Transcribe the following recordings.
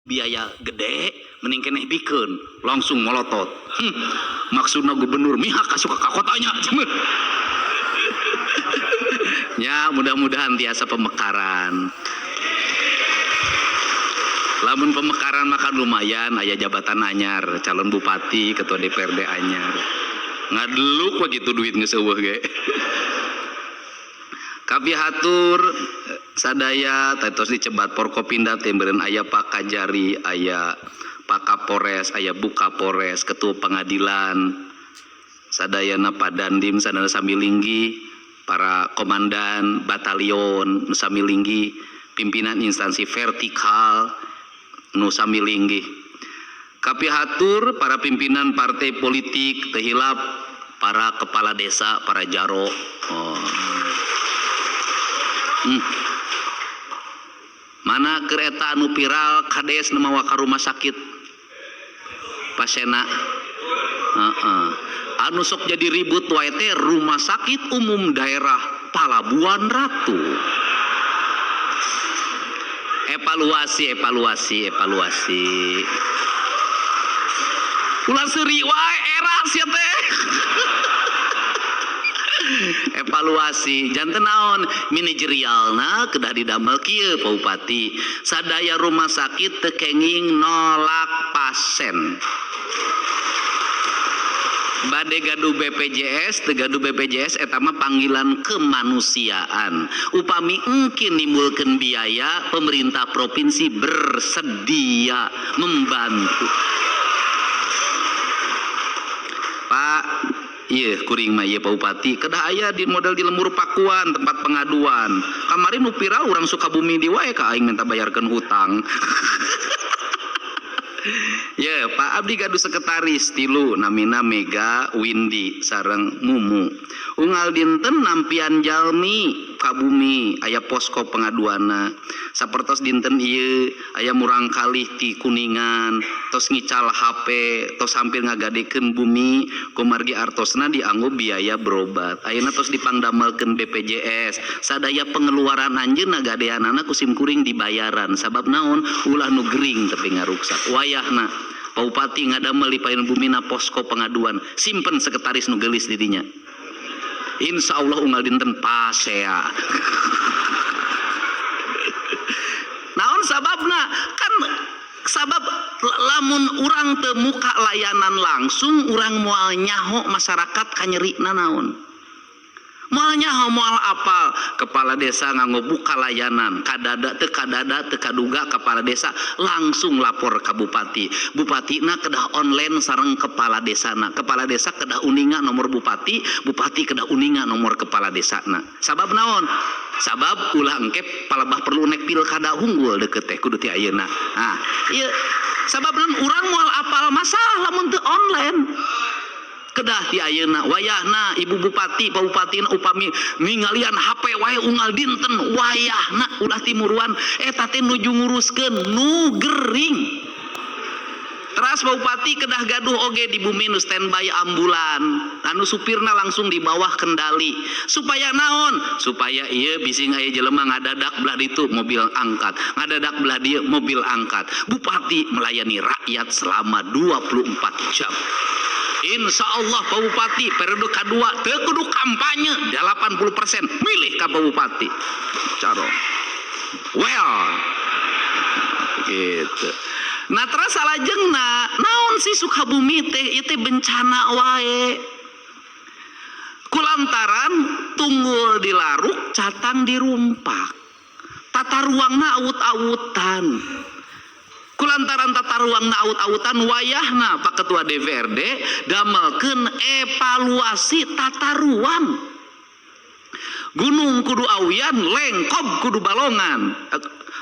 biaya gede mending keneh bikeun langsung molotot. Maksudna gubernur mihak asup ka kotanya. Ya mudah-mudahan tiasa pemekaran. Lamun pemekaran maka lumayan aya jabatan anyar, calon bupati, ketua DPRD anyar. Ngadeluk we kitu duit geus eueuh ge. Kapihatur sadaya tos dicebat Forkopimda teh beureun aya Pak Kajari, aya Pak Kapolres, aya Bu Kapolres, ketua pengadilan, sadayana Pak Dandim, sadayana samilinggi, para komandan batalion nu samilinggi, pimpinan instansi vertikal nu samilinggi. Kapihatur para pimpinan partai politik teu hilap para kepala desa, para jaro. Mana kereta anu viral kades nu mawa ka rumah sakit pasena anu sok jadi ribut wae teh rumah sakit umum daerah Palabuhan Ratu. Evaluasi ulah seuri wae era sia teh. Evaluasi janten naon manajerialna kedah didamel kieu Pak Bupati, sadaya rumah sakit teu kenging nolak pasien. Bade gaduh BPJS, teu gaduh BPJS eta mah panggilan kemanusiaan. Upami engke nimbulkeun biaya, pemerintah provinsi bersedia membantu. Pak iya kuring mah ieu Pak Bupati kedah aya di model di Lembur Pakuan tempat pengaduan. Kemarin nu viral urang Sukabumi di wae ka aing minta bayarkeun hutang. Ya Pak abdi gaduh sekretaris tilu namina Mega, Windy sareng Mumu. Unggal dinten nampian jalmi ka bumi aya posko pengaduanna. Sapertos dinten ieu aya murang kalih ti Kuningan, tos ngical HP, tos hampir ngagadekeun bumi, kumargi artosna dianggo biaya berobat. Ayeuna tos dipangdamelkeun BPJS. Sadaya pengeluaran anjeunna gadeanana ku simkuring dibayaran. Sabab naon? Ulah nu gering tapi ngaruksak. Wayahna Pak Bupati ngadamel di paeun bumina posko pengaduan. Simpen sekretaris nu geulis di dinya. Insya Allah unggal dinten pasea. Naon sababna? Kan sabab lamun urang teu muka layanan langsung urang moal nyaho masyarakat kanyerina naon? Moal nyaho moal apal kepala desa nganggo buka layanan kadada teu kaduga kepala desa langsung lapor ka bupati. Bupatina kedah online sareng kepala desana. Kepala desa kedah uninga nomor bupati, bupati kedah uninga nomor kepala desana. Sabab naon? Sabab ulah engke palebah perlu nek pilkada unggul deukeut teh kudu ti ayeuna. Nah, ieu sababna urang moal apal masalah lamun teu online. Kedah ti ayeuna wayahna ibu bupati Pak Bupati upami ningalian HP wae unggal dinten wayahna ulah timuruan eta teh nuju nguruskeun nu gering. Teras Pak Bupati kedah gaduh oge di bumi nu standby ambulan anu supirna langsung di bawah kendali supaya naon? Supaya ieu bising aya jelema ngadadak belah ditu mobil angkat, ngadadak belah dieu mobil angkat. Bupati melayani rakyat selama 24 jam. Insya Allah Pak Bupati periode kedua teu kudu kampanye 80% milih ka Pak Bupati caro well gitu. Nah terus salajengna naon si Sukabumi teh ieu teh bencana wae kulantaran tunggul dilaruk catang dirumpak tata ruangna awut-awutan. Kulantaran tata ruang aut-autan wayahna Pak Ketua DPRD damelkeun evaluasi tata ruang. Gunung kudu awian, Lengkop kudu balongan,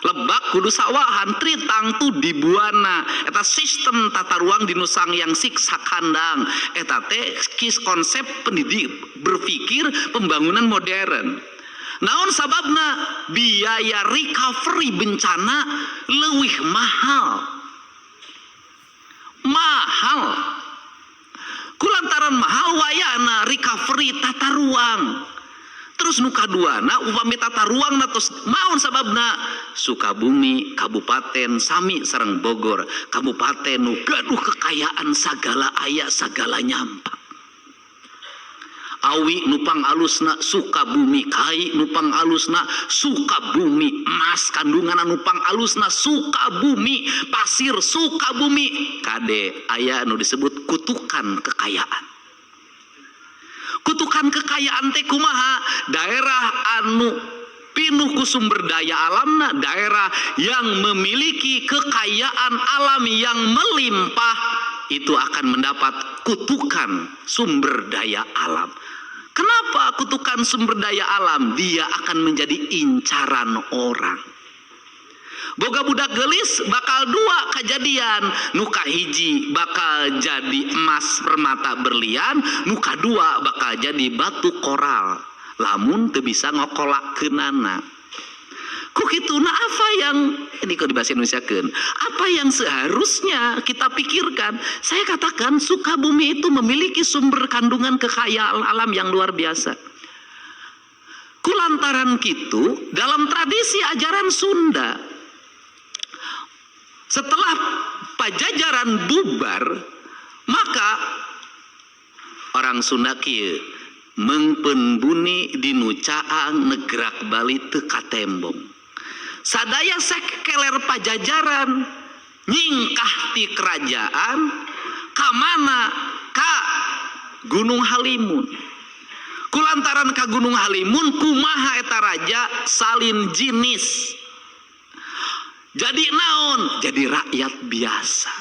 Lebak kudu sawahan, Tritang tu dibuana. Eta sistem tata ruang di Nusang yang siksa kandang. Eta teh konsep pendidik berpikir pembangunan modern. Naon sababna biaya recovery bencana leuwih mahal kulantaran mahal wayana recovery tata ruang Terus nu kaduana upami tata ruangna tos maon sababna Sukabumi kabupaten sami sareng Bogor kabupaten nu gaduh kekayaan sagala aya sagala nyampa. Awi nupang alusna Sukabumi kai nupang alusna Sukabumi emas kandungan nupang alusna Sukabumi pasir Sukabumi kade aya nu disebut kutukan kekayaan. Kutukan kekayaan teh kumaha? Daerah anu pinuh ku sumber daya alamna, daerah yang memiliki kekayaan alam yang melimpah itu akan mendapat kutukan sumber daya alam. Kenapa kutukan sumber daya alam? Dia akan menjadi incaran orang. Boga budak gelis bakal dua kejadian, nuka hiji bakal jadi emas permata berlian, nuka dua bakal jadi batu koral lamun teu bisa ngokolakeunana. Ku kituna apa yang ini kok di bahasa Indonesiakeun, apa yang seharusnya kita pikirkan? Saya katakan Sukabumi itu memiliki sumber kandungan kekayaan alam yang luar biasa. Kulantaran kitu dalam tradisi ajaran Sunda, setelah Pajajaran bubar, maka orang Sunda kieu mengpenbuni dinu caang negrak Bali teu katembong. Sadaya sekeler Pajajaran nyingkah ti kerajaan ka mana? Ka Gunung Halimun. Kulantaran ka Gunung Halimun kumaha eta raja salin jinis. Jadi naon? Jadi rakyat biasa.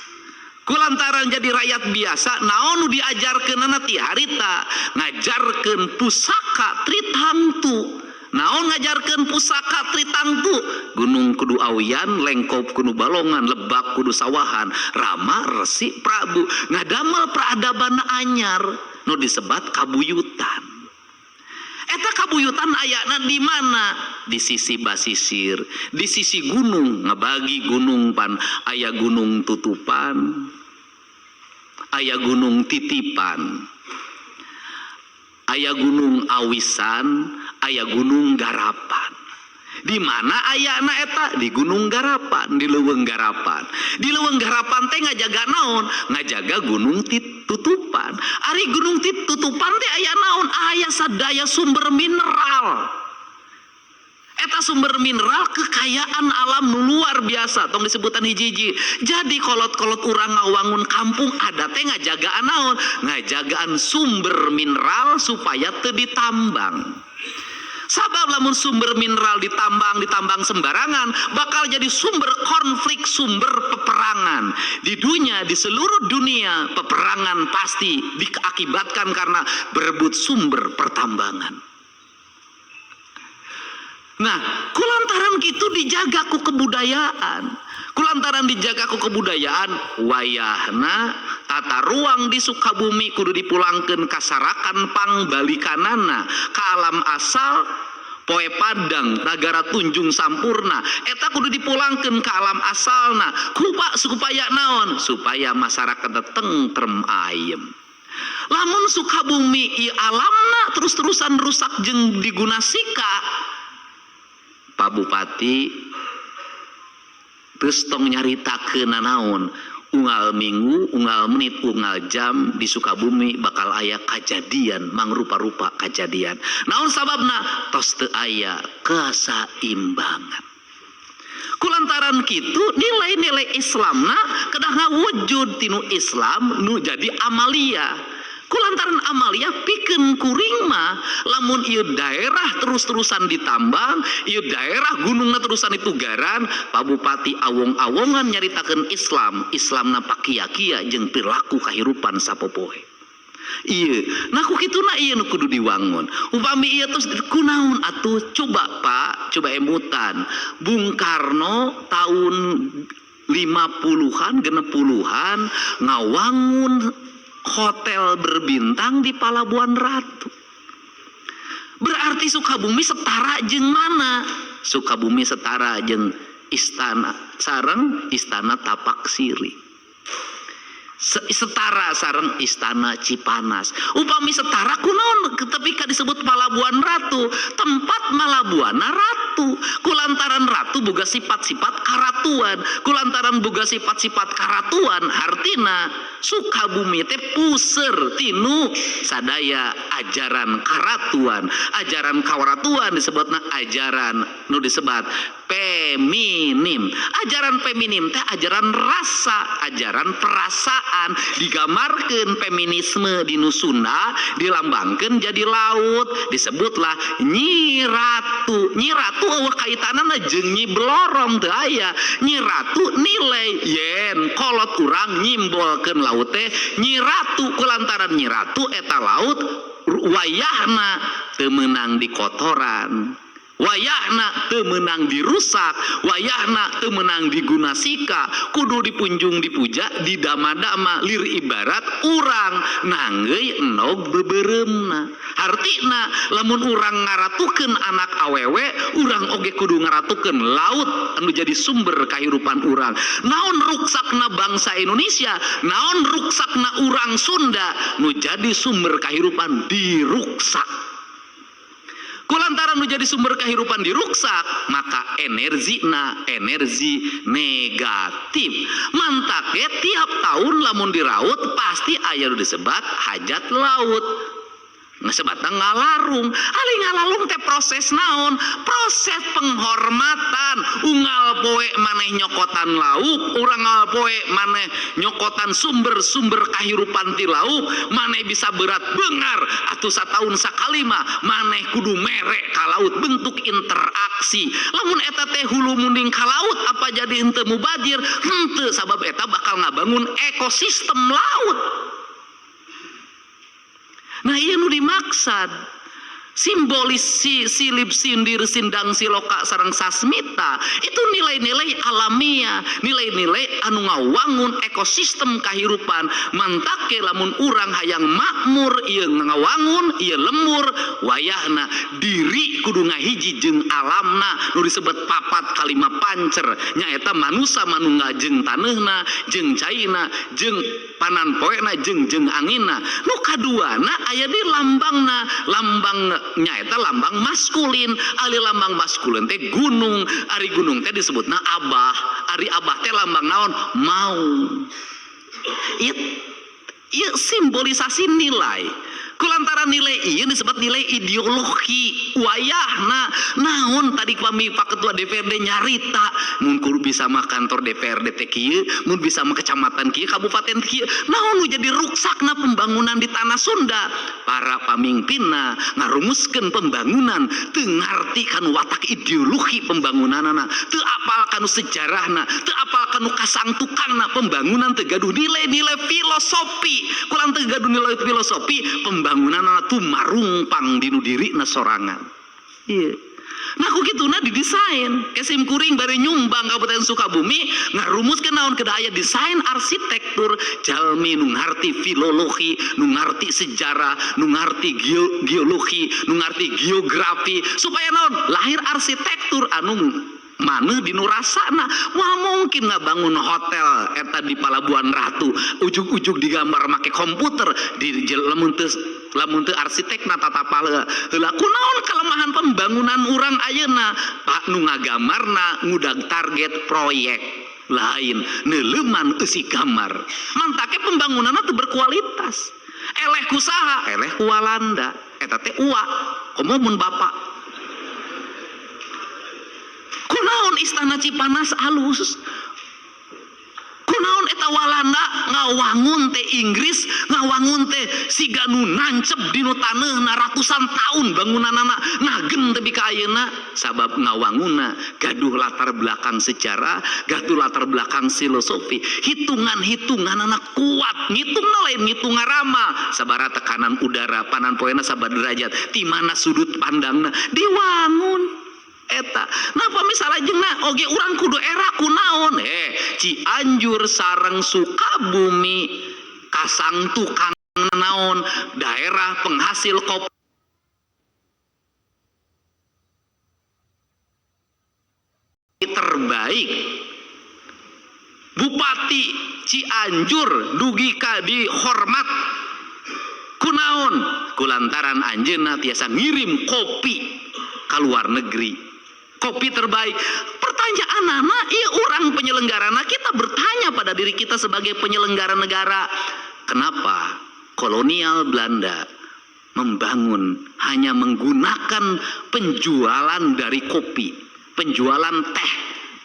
Kulantaran jadi rakyat biasa, naon nu diajarkeunana ti harita? Ngajarkeun pusaka tritangtu. Naon ngajarkeun pusaka tritangtu? Gunung kudu awian, lengkop kudu balongan, lebak kudu sawahan, Rama, Resi, Prabu. Ngadamel peradaban anyar nu disebat kabuyutan. Eta kabuyutan ayana di mana? Di sisi basisir, di sisi gunung, ngabagi gunung pan, aya gunung tutupan, aya gunung titipan, aya gunung awisan, aya gunung garapan. Di mana ayana eta? Di Gunung Garapan, di Leuweung Garapan. Di Leuweung Garapan teh ngajaga naon? Ngajaga gunung tutupan. Ari gunung tutupan teh aya naon? Aya sadaya sumber mineral. Eta sumber mineral kekayaan alam nu luar biasa tong disebutan hiji-hiji. Jadi kolot-kolot urang ngawangun kampung ada teh ngajagaan naon? Ngajagaan sumber mineral supaya teu ditambang. Sabab lamun sumber mineral ditambang sembarangan bakal jadi sumber konflik, sumber peperangan. Di dunia, di seluruh dunia peperangan pasti diakibatkan karena berebut sumber pertambangan. Nah, kulantaran gitu dijaga ku kebudayaan. Kulantaran dijaga ku kebudayaan, wayahna tata ruang di Sukabumi kudu dipulangkeun kasarakan pangbalikanana ka alam asal poe Padang Nagara Tunjung Sampurna eta kudu dipulangkeun ka alam asalna supaya naon? Supaya masyarakat tentrem ayem. Lamun Sukabumi ieu alamna terus-terusan rusak jeung digunasika, Pak Bupati terus tong nyaritakeun naon? Unggal minggu, unggal menit, unggal jam di Sukabumi bakal aya kajadian mangrupa-rupa kajadian. Naon sababna? Tos teu aya kasaimbangan. Kulantaran kitu nilai-nilai Islamna kedah ngawujud tinu Islam nu jadi amalia. Kulantaran amalia pikeun kuring mah lamun ieu daerah terus-terusan ditambang, ieu daerah gunungna terusan ditugaran, Pak Bupati awong-awongan nyaritakeun Islam, Islamna pakia-kia jeung perilaku kahirupan sapopoe. Ieu, nah ku kituna ieu nu kudu diwangun. Upami ieu terus kunaon atuh? Coba Pak, coba emutan. Bung Karno tahun 50-an, 60-an ngawangun hotel berbintang di Palabuhan Ratu. Berarti Sukabumi setara jeung mana? Sukabumi setara jeung istana sareng istana Tapak Siri. setara sareng Istana Cipanas. Upami setara kunaon ketika disebut Palabuhan Ratu, tempat Malabuana ratu. Kulantaran ratu boga sifat-sifat karatuan, kulantaran boga sifat-sifat karatuan artina Sukabumi teh puser tinu sadaya ajaran karatuan, ajaran kawaratuan disebutna ajaran nu disebut feminim. Ajaran feminim teh ajaran rasa, ajaran perasaan, digamarkeun feminisme di Sunda dilambangkeun jadi laut, disebutlah Nyi Ratu. Nyi Ratu eueuh kaitanana jeung Nyi Blorong teu aya. Nyi Ratu nilai yen kolot urang nyimbolkeun laut teh Nyi Ratu, kulantaran Nyi Ratu eta laut wayahna teu meunang di kotoran, wayahna teu meunang dirusak, wayahna teu meunang digunasika, kudu dipunjung dipuja didama-dama lir ibarat urang nanggeuy enog bebereumna. Artina lamun urang ngaratukeun anak awewe, urang oge kudu ngaratukeun laut anu jadi sumber kahirupan urang. Naon ruksakna bangsa Indonesia, naon ruksakna urang Sunda nu jadi sumber kahirupan diruksak. Kulantaran nu jadi sumber kehidupan diruksak, maka energina energi negatif. Mantake tiap tahun lamun diraut pasti aya nu disebut hajat laut. Ngesebutna ngalarung. Ali ngalarung teh proses naon? Proses penghormatan. Unggal poe maneh nyokotan lauk, urang ngal poe maneh nyokotan sumber-sumber kahirupan ti lauk, maneh bisa berat beungar atuh sataun sakali mah maneh kudu mere ka laut, bentuk interaksi. Lamun eta teh hulu munding ka laut apa jadi henteu mubazir? Henteu, sabab eta bakal ngabangun ekosistem laut. Nah iya nu dimaksud simbolis silip sindir sindang siloka sareng sasmita itu nilai-nilai alamiah, nilai-nilai anu ngawangun ekosistem kahirupan. Mantake lamun urang hayang makmur ieu ngawangun ieu lembur, wayahna diri kudu ngahiji jeung alamna nu disebut papat kalima pancer nyaeta manusia manunggal jeung taneuna jeung caina jeung panan poena jeung anginna. Nu kaduana aya di lambangna, lambang nyaeta lambang maskulin. Ali lambang maskulin teh gunung, ari gunung teh disebutna abah, ari abah teh lambang naon? Maung. Ieu simbolisasi nilai. Kulantaran nilai ieu disebut nilai ideologi. Wayahna naon tadi kami Pak Ketua DPRD nyarita mun kudu bisa mah kantor DPRD teh kieu, mun bisa mah kecamatan kieu, kabupaten kieu. Naon nu jadi ruksakna pembangunan di tanah Sunda? Para pamimpinna ngarumuskeun pembangunan teu ngarti kanu watak ideologi pembangunanna, teu apal kanu sejarahna, teu apal kanu kasangtukangna pembangunan, teu gaduh nilai-nilai filosofi. Kulang teu gaduh nilai filosofi, pembangunan tuh marungpang dinu dirina sorangan. Iya. Nah ku kituna didesain. Kesim Kuring bari nyumbang Kabupaten Sukabumi ngarumuskeun naon kedah aya desain arsitektur jalmi nu ngarti filologi, nu ngarti sejarah, nu ngarti geologi, nu ngarti geografi supaya naon lahir arsitektur anu maneh dinu rasana. Wah mungkin ngabangun hotel eta di Palabuhan Ratu ujug-ujug digambar make komputer di lamun teu arsitekna tata pala heula. Kunaon kelemahan pembangunan urang ayeuna? Pak nu ngagamarna ngudag target proyek lain neuleuman eusi gambar. Mantake pembangunanna teu berkualitas. Eleh ku saha? Eleh ku Walanda. Eta teh uwa. Komo mun bapak kunaon Istana Cipanas alus, kunaon eta Walanda ngawangun teh Inggris, ngawangun teh siga nu nancep dinu taneuna ratusan tahun bangunanana nagen tepi ka ayeuna, sabab ngawanguna gaduh latar belakang sejarah, gaduh latar belakang filosofi, hitungan-hitunganana kuat, ngitungna lain ngitung ngaramal, sabaraha tekanan udara, panan poena sabaraha derajat, ti mana sudut pandangna diwangun. Eta napa misalnya jeung oge urang kudu era kunaon Cianjur sareng Sukabumi kasang tukang naon daerah penghasil kopi terbaik Bupati Cianjur dugi ka dihormat kunaon kulantaran anjeunna tiasa ngirim kopi ka luar negeri, kopi terbaik. Pertanyaan anak, iya orang penyelenggarana, kita bertanya pada diri kita sebagai penyelenggara negara, kenapa kolonial Belanda membangun hanya menggunakan penjualan dari kopi, penjualan teh,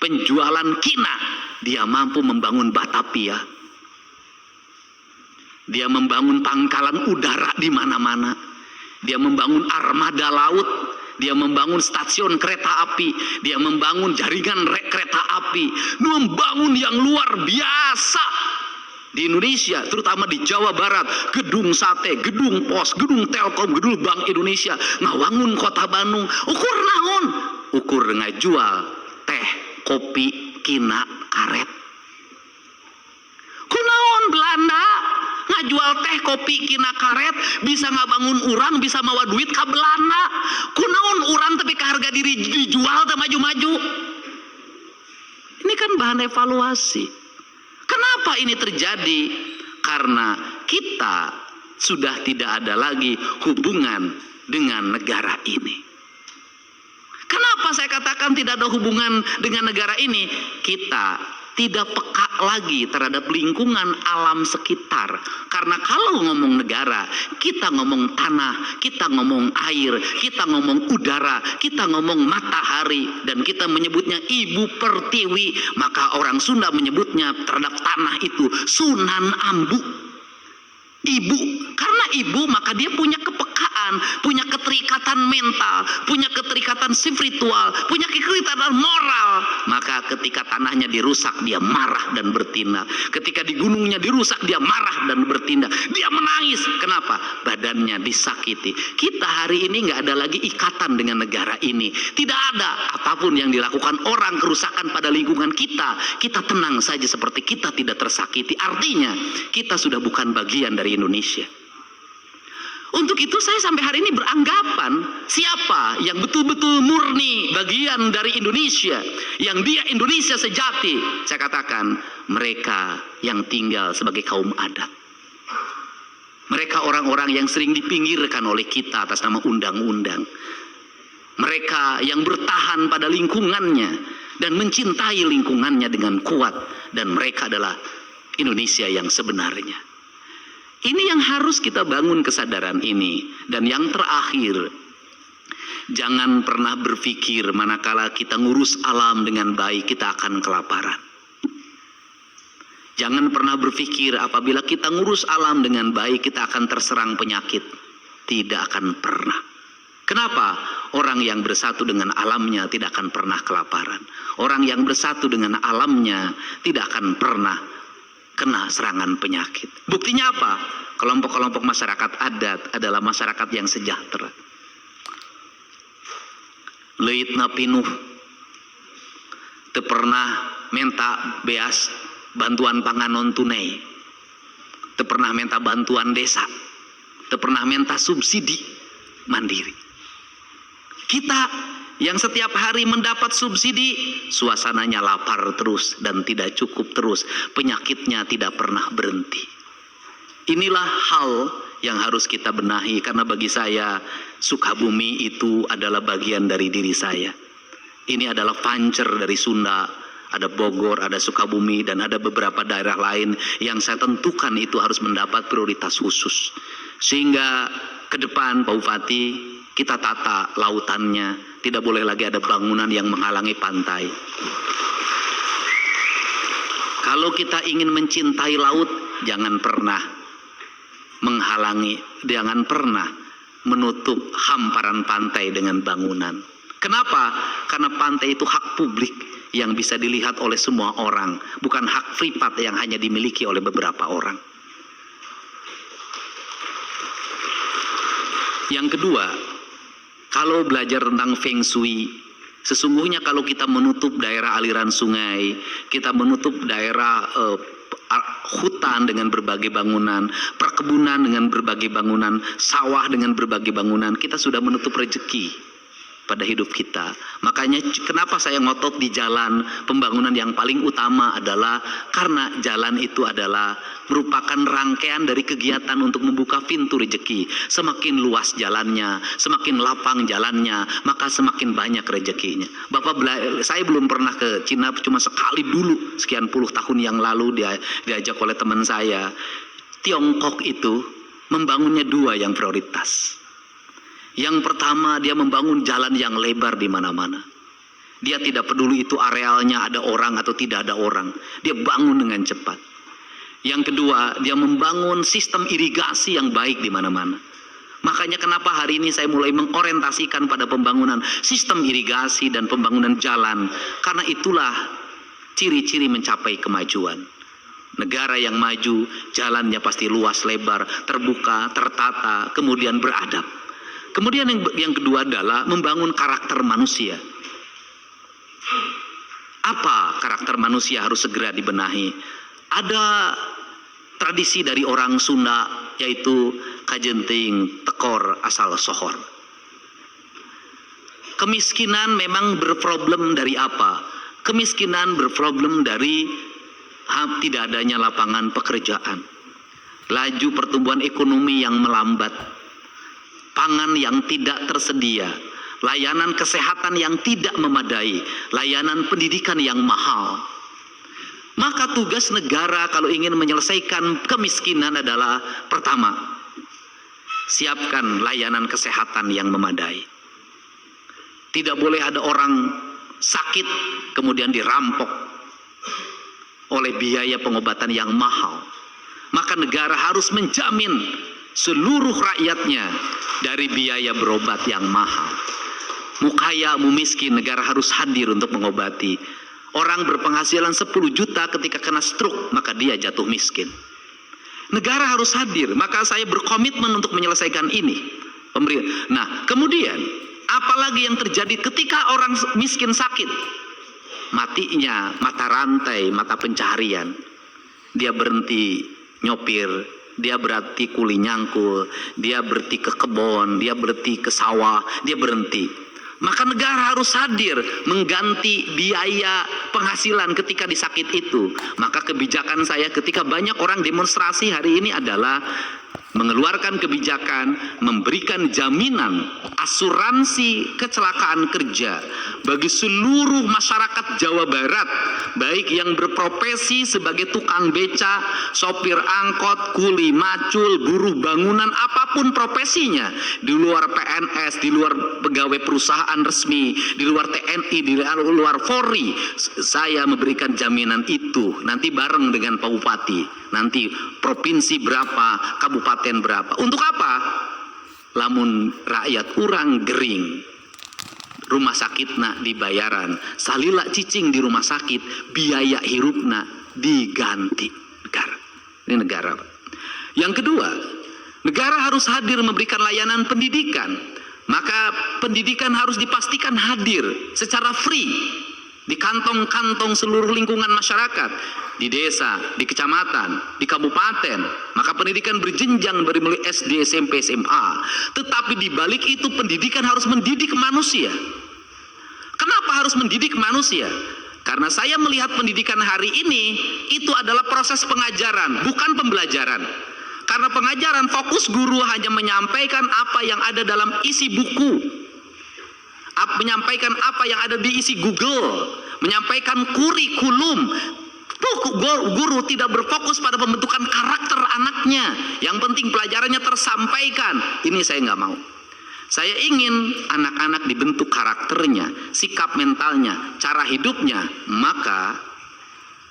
penjualan kina, dia mampu membangun Batavia, dia membangun pangkalan udara di mana-mana, dia membangun armada laut, dia membangun stasiun kereta api, dia membangun jaringan kereta api, membangun yang luar biasa di Indonesia, terutama di Jawa Barat, gedung sate, gedung pos, gedung Telkom, gedung Bank Indonesia, ngawangun kota Bandung. Ukur naon? Ukur dengan jual teh, kopi, kina, karet. Kunaon Belanda ngajual teh, kopi, kina, karet, bisa ngabangun urang, bisa mawa duit ke Belanda. Kunaon urang tapi ke harga diri dijual teh maju-maju. Ini kan bahan evaluasi. Kenapa ini terjadi? Karena kita sudah tidak ada lagi hubungan dengan negara ini. Kenapa saya katakan tidak ada hubungan dengan negara ini? Kita tidak peka lagi terhadap lingkungan alam sekitar. Karena kalau ngomong negara, kita ngomong tanah, kita ngomong air, kita ngomong udara, kita ngomong matahari, dan kita menyebutnya Ibu Pertiwi. Maka orang Sunda menyebutnya terhadap tanah itu Sunan Ambu. Ibu, karena ibu maka dia punya kepekaan, punya keterikatan mental, punya keterikatan spiritual, punya keterikatan moral. Maka ketika tanahnya dirusak dia marah dan bertindak. Ketika di gunungnya dirusak dia marah dan bertindak. Dia menangis. Kenapa? Badannya disakiti. Kita hari ini nggak ada lagi ikatan dengan negara ini. Tidak ada apapun yang dilakukan orang kerusakan pada lingkungan kita. Kita tenang saja seperti kita tidak tersakiti. Artinya kita sudah bukan bagian dari Indonesia. Untuk itu saya sampai hari ini beranggapan siapa yang betul-betul murni bagian dari Indonesia, yang dia Indonesia sejati, saya katakan mereka yang tinggal sebagai kaum adat. Mereka orang-orang yang sering dipinggirkan oleh kita atas nama undang-undang. Mereka yang bertahan pada lingkungannya dan mencintai lingkungannya dengan kuat, dan mereka adalah Indonesia yang sebenarnya. Ini yang harus kita bangun kesadaran ini. Dan yang terakhir, jangan pernah berpikir manakala kita ngurus alam dengan baik kita akan kelaparan. Jangan pernah berpikir apabila kita ngurus alam dengan baik kita akan terserang penyakit. Tidak akan pernah. Kenapa? Orang yang bersatu dengan alamnya tidak akan pernah kelaparan. Orang yang bersatu dengan alamnya tidak akan pernah kena serangan penyakit. Buktinya apa? Kelompok-kelompok masyarakat adat adalah masyarakat yang sejahtera. Leitna pinuh teu pernah minta beas bantuan panganon tunai, teu pernah minta bantuan desa, teu pernah minta subsidi mandiri. Kita yang setiap hari mendapat subsidi, suasananya lapar terus dan tidak cukup terus, penyakitnya tidak pernah berhenti. Inilah hal yang harus kita benahi, karena bagi saya Sukabumi itu adalah bagian dari diri saya. Ini adalah pancer dari Sunda, ada Bogor, ada Sukabumi, dan ada beberapa daerah lain yang saya tentukan itu harus mendapat prioritas khusus. Sehingga ke depan Pak Bupati, kita tata lautannya, tidak boleh lagi ada bangunan yang menghalangi pantai. Kalau kita ingin mencintai laut, jangan pernah menghalangi, jangan pernah menutup hamparan pantai dengan bangunan. Kenapa? Karena pantai itu hak publik yang bisa dilihat oleh semua orang, bukan hak privat yang hanya dimiliki oleh beberapa orang. Yang kedua, kalau belajar tentang Feng Shui, sesungguhnya kalau kita menutup daerah aliran sungai, kita menutup daerah hutan dengan berbagai bangunan, perkebunan dengan berbagai bangunan, sawah dengan berbagai bangunan, kita sudah menutup rezeki. pada hidup kita. Makanya kenapa saya ngotot di jalan pembangunan yang paling utama adalah karena jalan itu adalah merupakan rangkaian dari kegiatan untuk membuka pintu rezeki. Semakin luas jalannya, semakin lapang jalannya, maka semakin banyak rezekinya. Saya belum pernah ke Cina, cuma sekali dulu sekian puluh tahun yang lalu diajak oleh teman saya. Tiongkok itu membangunnya dua yang prioritas. Yang pertama, dia membangun jalan yang lebar di mana-mana. Dia tidak peduli itu arealnya ada orang atau tidak ada orang. Dia bangun dengan cepat. Yang kedua, dia membangun sistem irigasi yang baik di mana-mana. Makanya kenapa hari ini saya mulai mengorientasikan pada pembangunan sistem irigasi dan pembangunan jalan. Karena itulah ciri-ciri mencapai kemajuan. Negara yang maju, jalannya pasti luas, lebar, terbuka, tertata, kemudian beradab. Kemudian yang kedua adalah membangun karakter manusia. Apa karakter manusia harus segera dibenahi? Ada tradisi dari orang Sunda, yaitu kajenting tekor asal sohor. Kemiskinan memang berproblem dari apa? Kemiskinan berproblem dari tidak adanya lapangan pekerjaan, laju pertumbuhan ekonomi yang melambat, pangan yang tidak tersedia, layanan kesehatan yang tidak memadai, layanan pendidikan yang mahal. Maka tugas negara kalau ingin menyelesaikan kemiskinan adalah pertama, siapkan layanan kesehatan yang memadai. Tidak boleh ada orang sakit kemudian dirampok oleh biaya pengobatan yang mahal. Maka negara harus menjamin seluruh rakyatnya dari biaya berobat yang mahal. Mu kaya, mu miskin, negara harus hadir untuk mengobati. Orang berpenghasilan 10 juta ketika kena stroke, maka dia jatuh miskin. Negara harus hadir, maka saya berkomitmen untuk menyelesaikan ini. Nah, kemudian apalagi yang terjadi ketika orang miskin sakit? Matinya mata rantai, mata pencaharian. Dia berhenti nyopir, dia berhenti kuli nyangkul, dia berhenti ke kebun, dia berhenti ke sawah, dia berhenti. Maka negara harus hadir mengganti biaya penghasilan ketika disakit itu. Maka kebijakan saya ketika banyak orang demonstrasi hari ini adalah mengeluarkan kebijakan, memberikan jaminan asuransi kecelakaan kerja bagi seluruh masyarakat Jawa Barat, baik yang berprofesi sebagai tukang beca, sopir angkot, kuli macul, buruh bangunan, apapun profesinya, di luar PNS, di luar pegawai perusahaan resmi, di luar TNI, di luar Polri. Saya memberikan jaminan itu nanti bareng dengan Pak Bupati, nanti provinsi berapa, kabupaten berapa. Untuk apa? Lamun rakyat urang gering, rumah sakitna dibayaran, salila cicing di rumah sakit, biaya hirupna diganti negara. Ini negara. Yang kedua, negara harus hadir memberikan layanan pendidikan. Maka pendidikan harus dipastikan hadir secara free di kantong-kantong seluruh lingkungan masyarakat, di desa, di kecamatan, di kabupaten. Maka pendidikan berjenjang dari mulai SD, SMP, SMA. Tetapi di balik itu pendidikan harus mendidik manusia. Kenapa harus mendidik manusia? Karena saya melihat pendidikan hari ini itu adalah proses pengajaran, bukan pembelajaran. Karena pengajaran fokus guru hanya menyampaikan apa yang ada dalam isi buku, menyampaikan apa yang ada di isi Google, menyampaikan kurikulum. Guru tidak berfokus pada pembentukan karakter anaknya. Yang penting pelajarannya tersampaikan. Ini saya nggak mau. Saya ingin anak-anak dibentuk karakternya, sikap mentalnya, cara hidupnya. Maka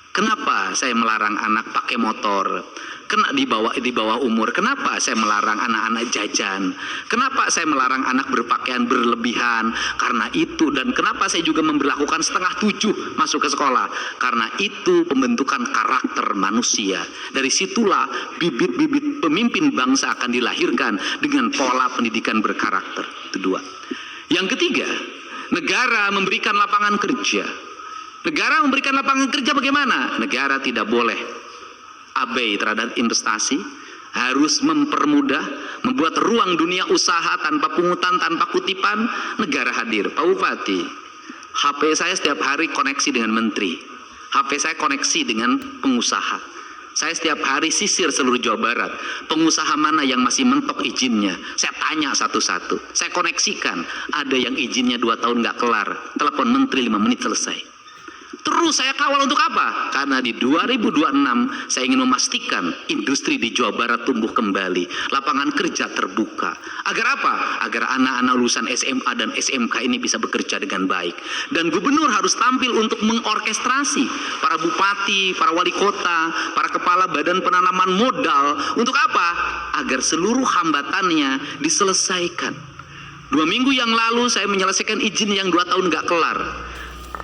kenapa saya melarang anak pakai motor? Kena di bawah umur. Kenapa saya melarang anak-anak jajan? Kenapa saya melarang anak berpakaian berlebihan? Karena itu. Dan kenapa saya juga memberlakukan 6:30 masuk ke sekolah? Karena itu pembentukan karakter manusia. Dari situlah bibit-bibit pemimpin bangsa akan dilahirkan dengan pola pendidikan berkarakter. Itu dua. Yang ketiga, negara memberikan lapangan kerja. Negara memberikan lapangan kerja bagaimana? Negara tidak boleh abai terhadap investasi, harus mempermudah, membuat ruang dunia usaha tanpa pungutan, tanpa kutipan, negara hadir. Pak Bupati, HP saya setiap hari koneksi dengan menteri, HP saya koneksi dengan pengusaha. Saya setiap hari sisir seluruh Jawa Barat, pengusaha mana yang masih mentok izinnya, saya tanya satu-satu, saya koneksikan. Ada yang izinnya 2 tahun nggak kelar, telepon menteri 5 menit selesai. Terus saya kawal untuk apa? Karena di 2026 saya ingin memastikan industri di Jawa Barat tumbuh kembali, lapangan kerja terbuka. Agar apa? Agar anak-anak lulusan SMA dan SMK ini bisa bekerja dengan baik. Dan gubernur harus tampil untuk mengorkestrasi para bupati, para wali kota, para kepala badan penanaman modal. Untuk apa? Agar seluruh hambatannya diselesaikan. 2 minggu yang lalu saya menyelesaikan izin yang 2 tahun nggak kelar.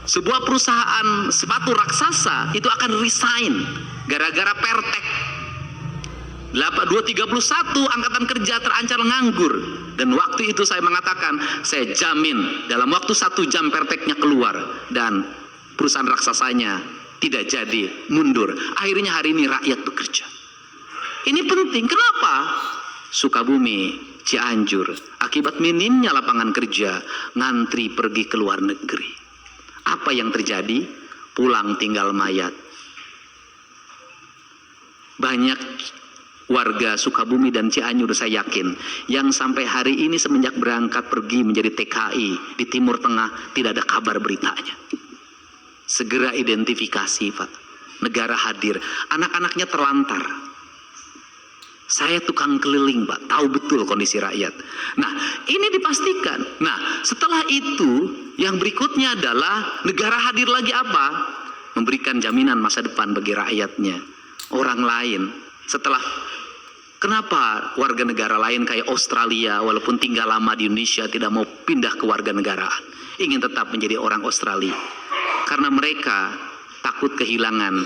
Sebuah perusahaan sepatu raksasa itu akan resign gara-gara Pertek. 231 angkatan kerja terancam nganggur. Dan waktu itu saya mengatakan, saya jamin dalam waktu 1 jam Perteknya keluar dan perusahaan raksasanya tidak jadi mundur. Akhirnya hari ini rakyat bekerja. Ini penting. Kenapa? Sukabumi, Cianjur, akibat minimnya lapangan kerja, ngantri pergi ke luar negeri. Apa yang terjadi? Pulang tinggal mayat. Banyak warga Sukabumi dan Cianjur saya yakin yang sampai hari ini semenjak berangkat pergi menjadi TKI di Timur Tengah tidak ada kabar beritanya. Segera identifikasi, Pak. Negara hadir. Anak-anaknya terlantar. Saya tukang keliling, Pak, tahu betul kondisi rakyat. Nah, ini dipastikan. Nah, setelah itu yang berikutnya adalah negara hadir lagi apa? Memberikan jaminan masa depan bagi rakyatnya. Orang lain setelah, kenapa warga negara lain kayak Australia walaupun tinggal lama di Indonesia tidak mau pindah ke warga negaraan, ingin tetap menjadi orang Australia? Karena mereka takut kehilangan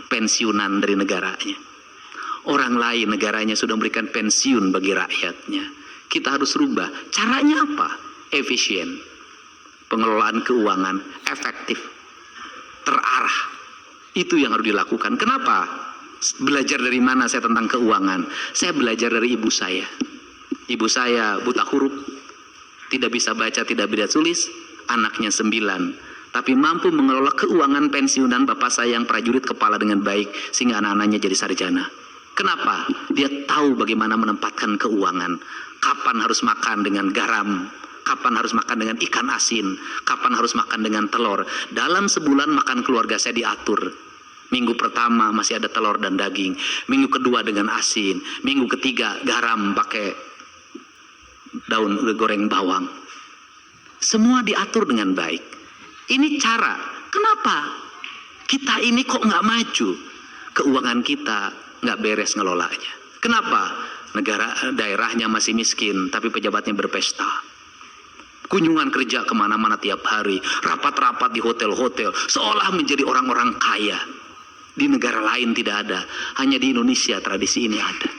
pensiunan dari negaranya. Orang lain negaranya sudah memberikan pensiun bagi rakyatnya. Kita harus rubah. Caranya apa? Efisien. Pengelolaan keuangan efektif, terarah. Itu yang harus dilakukan. Kenapa? Belajar dari mana saya tentang keuangan? Saya belajar dari ibu saya. Ibu saya buta huruf, tidak bisa baca, tidak bisa tulis. Anaknya 9, tapi mampu mengelola keuangan pensiunan bapak saya yang prajurit kepala dengan baik, sehingga anak-anaknya jadi sarjana. Kenapa? Dia tahu bagaimana menempatkan keuangan. Kapan harus makan dengan garam, kapan harus makan dengan ikan asin, kapan harus makan dengan telur. Dalam sebulan makan keluarga saya diatur. Minggu pertama masih ada telur dan daging, minggu kedua dengan asin, minggu ketiga garam pakai daun goreng bawang. Semua diatur dengan baik. Ini cara. Kenapa kita ini kok nggak maju? Keuangan kita nggak beres ngelolanya. Kenapa? Negara daerahnya masih miskin, tapi pejabatnya berpesta. Kunjungan kerja kemana-mana tiap hari, rapat-rapat di hotel-hotel, seolah menjadi orang-orang kaya. Di negara lain tidak ada, hanya di Indonesia tradisi ini ada.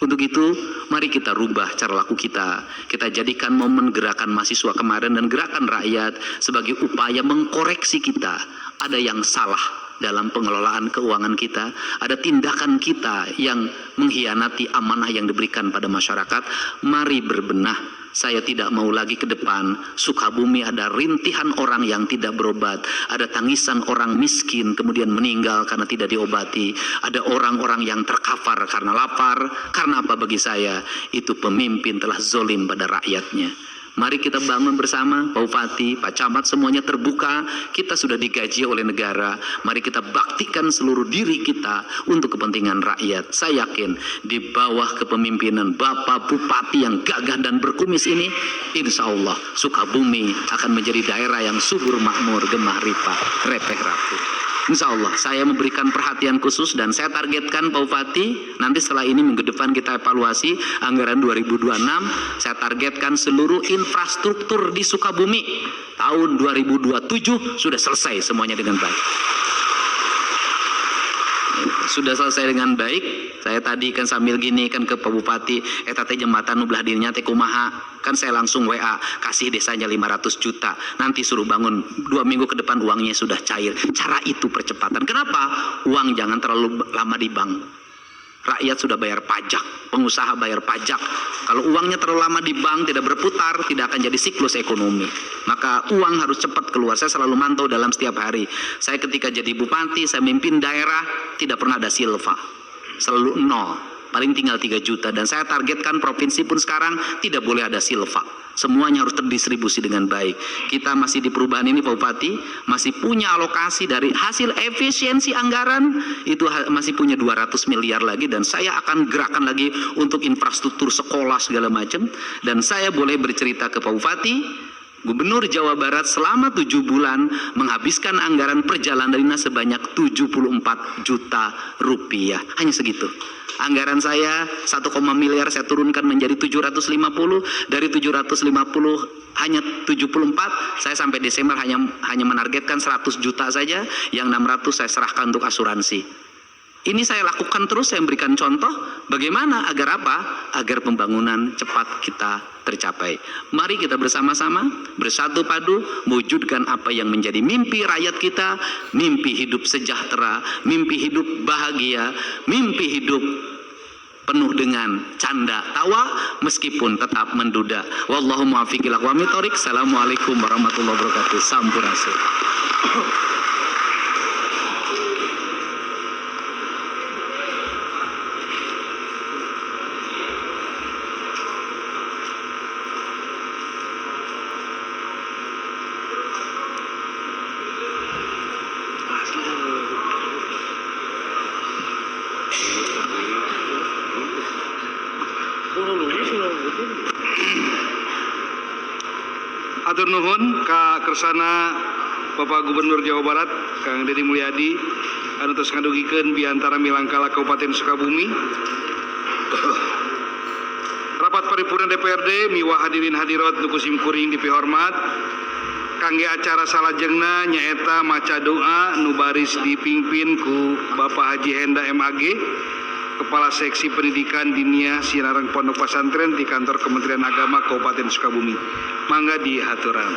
Untuk itu, mari kita rubah cara laku kita. Kita jadikan momen gerakan mahasiswa kemarin dan gerakan rakyat sebagai upaya mengkoreksi kita. Ada yang salah dalam pengelolaan keuangan kita, ada tindakan kita yang mengkhianati amanah yang diberikan pada masyarakat. Mari berbenah. Saya tidak mau lagi ke depan Sukabumi ada rintihan orang yang tidak berobat, ada tangisan orang miskin kemudian meninggal karena tidak diobati, ada orang-orang yang terkafar karena lapar. Karena apa bagi saya? Itu pemimpin telah zolim pada rakyatnya. Mari kita bangun bersama, Pak Bupati, Pak Camat, semuanya terbuka. Kita sudah digaji oleh negara. Mari kita baktikan seluruh diri kita untuk kepentingan rakyat. Saya yakin di bawah kepemimpinan Bapak Bupati yang gagah dan berkumis ini, insya Allah Sukabumi akan menjadi daerah yang subur makmur, gemah ripah, repeh rapuh. Insya Allah saya memberikan perhatian khusus dan saya targetkan Pak Bupati, nanti setelah ini minggu depan kita evaluasi anggaran 2026. Saya targetkan seluruh infrastruktur di Sukabumi tahun 2027 sudah selesai semuanya dengan baik. Sudah selesai dengan baik. Saya tadi kan sambil gini kan ke Pak Bupati, teh jembatan nubelah dirinya teh kumaha, kan saya langsung WA kasih desanya 500 juta, nanti suruh bangun 2 minggu ke depan uangnya sudah cair. Cara itu percepatan. Kenapa? Uang jangan terlalu lama di bank. Rakyat sudah bayar pajak, pengusaha bayar pajak. Kalau uangnya terlalu lama di bank tidak berputar, tidak akan jadi siklus ekonomi. Maka uang harus cepat keluar. Saya selalu mantau dalam setiap hari. Saya ketika jadi bupati, saya mimpin daerah, tidak pernah ada silva. Selalu nol, paling tinggal 3 juta. Dan saya targetkan provinsi pun sekarang tidak boleh ada silva. Semuanya harus terdistribusi dengan baik. Kita masih di perubahan ini Pak Bupati, masih punya alokasi dari hasil efisiensi anggaran, itu masih punya 200 miliar lagi, dan saya akan gerakan lagi untuk infrastruktur sekolah segala macam. Dan saya boleh bercerita ke Pak Bupati, Gubernur Jawa Barat selama 7 bulan menghabiskan anggaran perjalanan dinas sebanyak 74 juta rupiah. Hanya segitu. Anggaran saya 1, miliar saya turunkan menjadi 750, dari 750 hanya 74, saya sampai Desember hanya menargetkan 100 juta saja, yang 600 saya serahkan untuk asuransi. Ini saya lakukan terus, saya memberikan contoh bagaimana agar apa? Agar pembangunan cepat kita tercapai. Mari kita bersama-sama bersatu padu mewujudkan apa yang menjadi mimpi rakyat kita, mimpi hidup sejahtera, mimpi hidup bahagia, mimpi hidup penuh dengan canda tawa meskipun tetap menduda. Wallahu muwaffiq ila aqwamit thoriq. Assalamualaikum warahmatullahi wabarakatuh. Sampurasun. Atur nuhun ka kersana Bapak Gubernur Jawa Barat Kang Deddy Mulyadi anu tos ngadugikeun biantara Milangkala Kabupaten Sukabumi. Rapat paripurna DPRD miwah hadirin hadirat nu kusim kuring dipihormat. Kangge acara salajengna nyaeta maca doa nu baris dipimpin ku Bapak Haji Henda MAG, Kepala Seksi Pendidikan Diniyah Sinareng Pondok Pesantren di Kantor Kementerian Agama Kabupaten Sukabumi. Mangga dihaturan.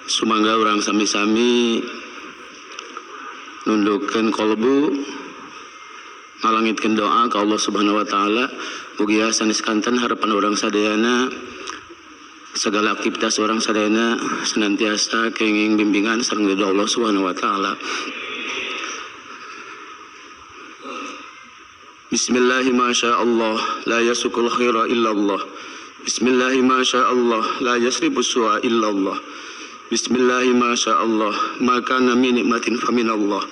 Sumangga urang sami-sami nundukkeun kolbu ngalangitkeun doa ka Allah Subhanahu wa taala mugi sanes kanten harapan urang sadayana segala aktivitas orang sadayana senantiasa kenging bimbingan sareng ridho Allah Subhanahu wa taala. Bismillahi ma syaa Allah la yasukul khaira illa Allah. Bismillahi ma syaa Allah la yasribus su'a illa Allah. Bismillahi ma syaa Allah ma kana min nikmatin famin Allah.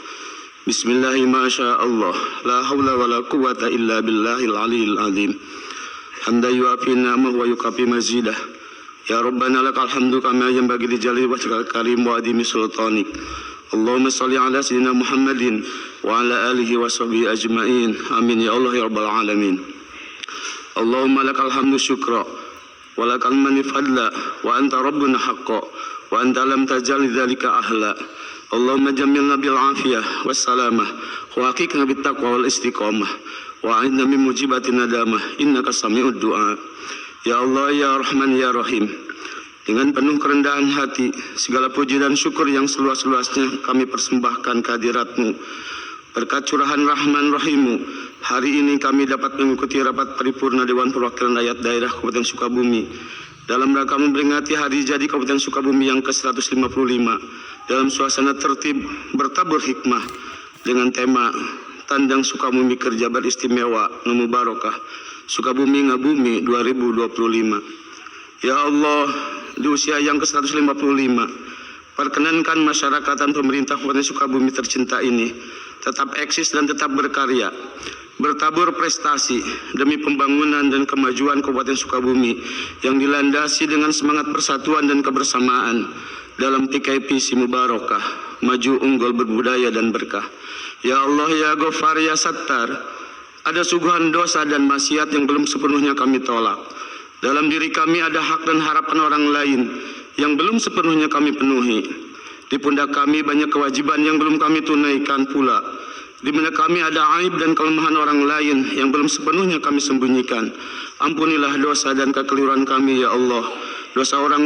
Bismillahi ma syaa Allah la haula wala quwwata illa billahil aliyil azim. Hamdan yu'afi ni'amahu wa yukafi mazidah. Ya Rabbana lakal hamdu kama yanbaghi li jalali wajhikal karim wa adimi sultanik. Allahumma shalli ala sayyidina Muhammadin wa ala alihi wa sahbihi ajma'in. Amin ya Allah ya rabbal alamin. Allahumma lakal hamdu syukra wa lakal manni fadla wa anta rabbuna haqqan wa anta lam tajal lidzalika ahla. Allahumma jammilna bil afiyah was salamah wa haqiqna bit taqwa wal istiqamah wa a'idna min mujibatin nadamah innaka sami'ud du'a. Ya Allah ya Rahman ya Rahim, dengan penuh kerendahan hati segala puji dan syukur yang seluas-luasnya kami persembahkan kehadirat-Mu. Berkat curahan Rahman Rahimu, hari ini kami dapat mengikuti rapat paripurna Dewan Perwakilan Rakyat Daerah Kabupaten Sukabumi dalam rangka memperingati hari jadi Kabupaten Sukabumi yang ke-155 dalam suasana tertib bertabur hikmah dengan tema Tandang Sukabumi Kerja Beristimewa Nemu Barokah Sukabumi Ngabumi 2025. Ya Allah, di usia yang ke-155, perkenankan masyarakat dan pemerintah Kabupaten Sukabumi tercinta ini tetap eksis dan tetap berkarya, bertabur prestasi demi pembangunan dan kemajuan Kabupaten Sukabumi yang dilandasi dengan semangat persatuan dan kebersamaan dalam TKP si Mubarakah, maju unggul berbudaya dan berkah. Ya Allah ya Ghafar ya Sattar, ada suguhan dosa dan maksiat yang belum sepenuhnya kami tolak. Dalam diri kami ada hak dan harapan orang lain yang belum sepenuhnya kami penuhi. Di pundak kami banyak kewajiban yang belum kami tunaikan pula. di mana kami ada aib dan kelemahan orang lain yang belum sepenuhnya kami sembunyikan. Ampunilah dosa dan kekeliruan kami ya Allah. Dosa orang